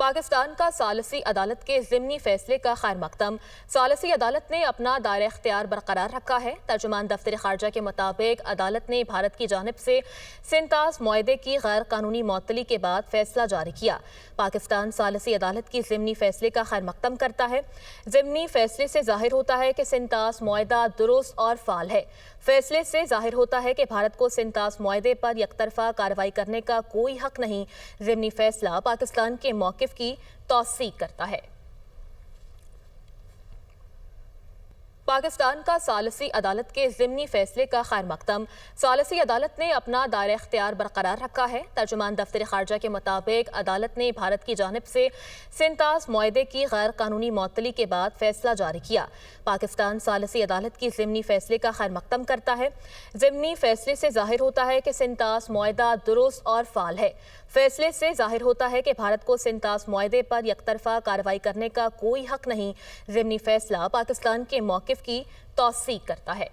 पाकिस्तान का सालसी अदालत के ज़िमनी फैसले का खैर मकदम। सालसी अदालत ने अपना दायरा इख्तियार बरकरार रखा है। तर्जुमान दफ्तर खारजा के मुताबिक अदालत ने भारत की जानिब से सिंतास मुआहदे की गैर कानूनी मुअत्तली के बाद फैसला जारी किया। पाकिस्तान सालसी अदालत की ज़िमनी फैसले का खैर मकदम करता है। ज़िमनी फैसले से जाहिर होता है कि सिंतास मुआहदा दुरुस्त और फाल है। फैसले से जाहिर होता है कि भारत को सिंतास मुआहदे पर यकतरफा कार्रवाई करने का कोई हक नहीं। ज़िमनी फैसला पाकिस्तान के मौक़िफ़ की तौसीक करता है। पाकिस्तान का सालसी अदालत के ज़िमनी फैसले का खैर मकदम। सालसी अदालत ने अपना दायरा इख्तियार बरकरार रखा है। तर्जुमान दफ्तर खारजा के मुताबिक अदालत ने भारत की जानिब से सिंतास मुआहदे की गैर कानूनी मुअत्तली के बाद फैसला जारी किया। पाकिस्तान सालसी अदालत की ज़िमनी फैसले का खैर मकदम करता है। ज़िमनी फैसले से जाहिर होता है कि सिंतास मुआहदा दुरुस्त और फाल है। फैसले से जाहिर होता है कि भारत को सिंतास मुआहदे पर यकतरफा कार्रवाई करने का कोई हक नहीं। ज़िमनी फैसला पाकिस्तान के मौक़िफ़ की तौसीक करता है।